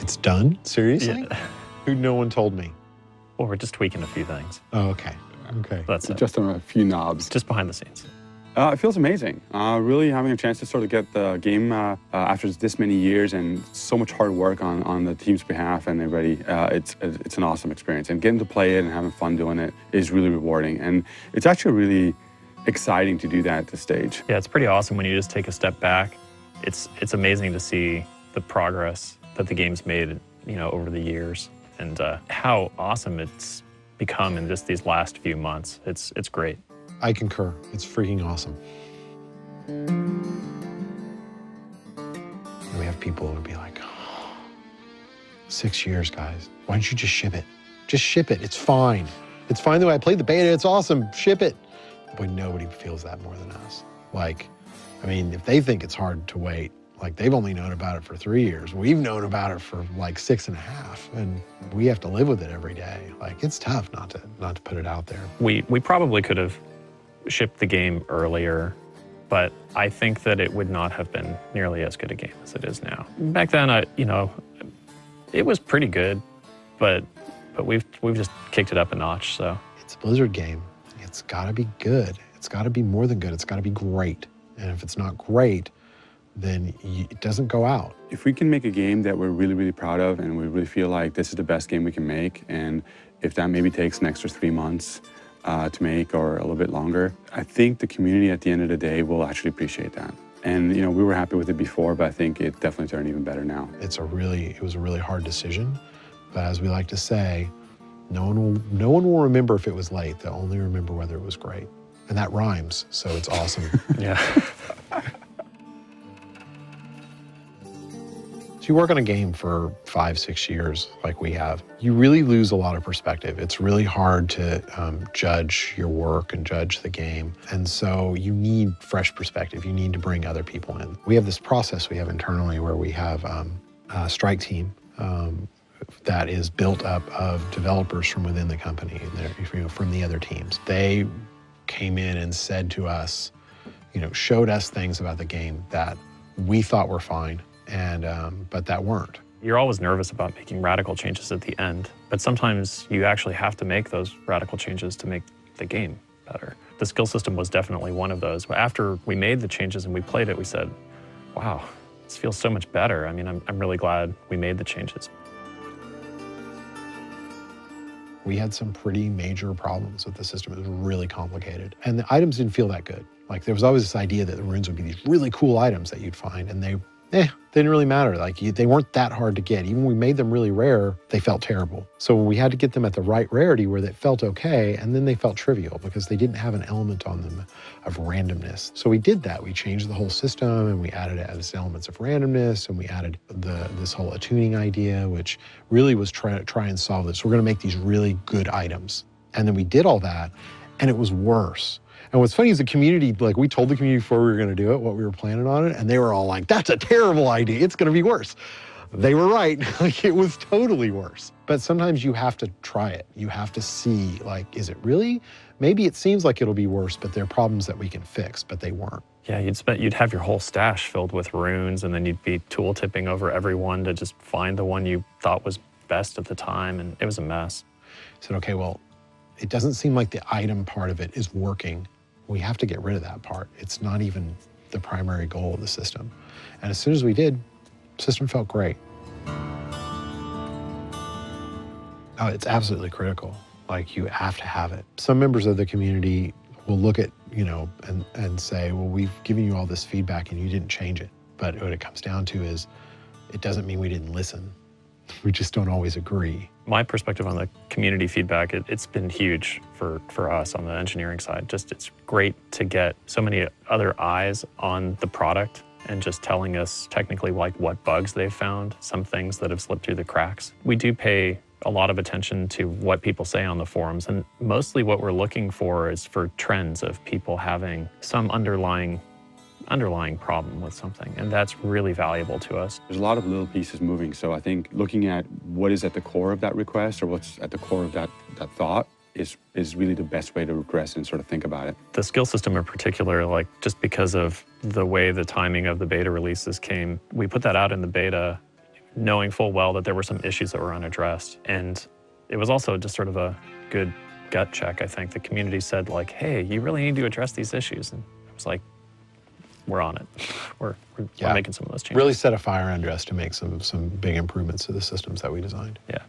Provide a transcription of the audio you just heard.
It's done? Seriously? Yeah. No one told me. Well, we're just tweaking a few things. Oh, okay. Okay. That's it. Just on a few knobs. Just behind the scenes. It feels amazing. Really having a chance to sort of get the game after this many years and so much hard work on the team's behalf and everybody, it's an awesome experience. And getting to play it and having fun doing it is really rewarding. And it's actually really exciting to do that at this stage. Yeah, it's pretty awesome when you just take a step back. It's amazing to see the progress that the game's made, over the years, and how awesome it's become in just these last few months. It's great. I concur. It's freaking awesome. We have people who would be like, oh, 6 years, guys. Why don't you just ship it? Just ship it. It's fine. It's fine the way I played the beta. It's awesome. Ship it. But nobody feels that more than us. If they think it's hard to wait, they've only known about it for 3 years. We've known about it for 6.5, and we have to live with it every day. It's tough not to put it out there. We probably could have shipped the game earlier, but I think that it would not have been nearly as good a game as it is now. Back then, it was pretty good, but we've just kicked it up a notch. So it's a Blizzard game. It's got to be good. It's got to be more than good. It's got to be great. And if it's not great, then it doesn't go out. If we can make a game that we're really, really proud of and we really feel like this is the best game we can make, and if that maybe takes an extra 3 months to make or a little bit longer, I think the community at the end of the day will actually appreciate that. And we were happy with it before, but I think it definitely turned even better now. It was a really hard decision, but as we like to say, no one will remember if it was late. They'll only remember whether it was great. And that rhymes, so it's awesome. Yeah. So you work on a game for 5-6 years like we have, you really lose a lot of perspective. It's really hard to judge your work and judge the game. And so you need fresh perspective. You need to bring other people in. We have this process we have internally where we have a strike team that is built up of developers from within the company, from the other teams. They came in and said to us, showed us things about the game that we thought were fine, but that weren't. You're always nervous about making radical changes at the end, but sometimes you actually have to make those radical changes to make the game better. The skill system was definitely one of those. After we made the changes and we played it, we said, wow, this feels so much better. I'm really glad we made the changes. We had some pretty major problems with the system. It was really complicated. And the items didn't feel that good. There was always this idea that the runes would be these really cool items that you'd find, and they didn't really matter. They weren't that hard to get. Even when we made them really rare, they felt terrible. So we had to get them at the right rarity where they felt okay, and then they felt trivial because they didn't have an element on them of randomness. So we did that. We changed the whole system, and we added as elements of randomness, and we added this whole attuning idea, which really was try and solve this. We're gonna make these really good items. And then we did all that, and it was worse. And what's funny is the community, we told the community before we were gonna do it, what we were planning on it, and they were all like, that's a terrible idea, it's gonna be worse. They were right, it was totally worse. But sometimes you have to try it. You have to see, is it really? Maybe it seems like it'll be worse, but there are problems that we can fix, but they weren't. Yeah, you'd have your whole stash filled with runes, and then you'd be tool tipping over every one to just find the one you thought was best at the time, and it was a mess. I said, okay, well, it doesn't seem like the item part of it is working. We have to get rid of that part. It's not even the primary goal of the system. And as soon as we did, the system felt great. Oh, it's absolutely critical. You have to have it. Some members of the community will look at, and say, well, we've given you all this feedback and you didn't change it. But what it comes down to is, it doesn't mean we didn't listen. We just don't always agree. My perspective on the community feedback, it's been huge for us on the engineering side. It's great to get so many other eyes on the product and just telling us technically what bugs they've found, some things that have slipped through the cracks. We do pay a lot of attention to what people say on the forums, and mostly what we're looking for is for trends of people having some underlying problem with something, and that's really valuable to us. There's a lot of little pieces moving, so I think looking at what is at the core of that request or what's at the core of that thought is really the best way to regress and sort of think about it. The skill system in particular, just because of the way the timing of the beta releases came, we put that out in the beta knowing full well that there were some issues that were unaddressed. And it was also just sort of a good gut check, I think. The community said, like, hey, you really need to address these issues. And I was like, we're on it. We're making some of those changes. Really set a fire under us to make some big improvements to the systems that we designed. Yeah.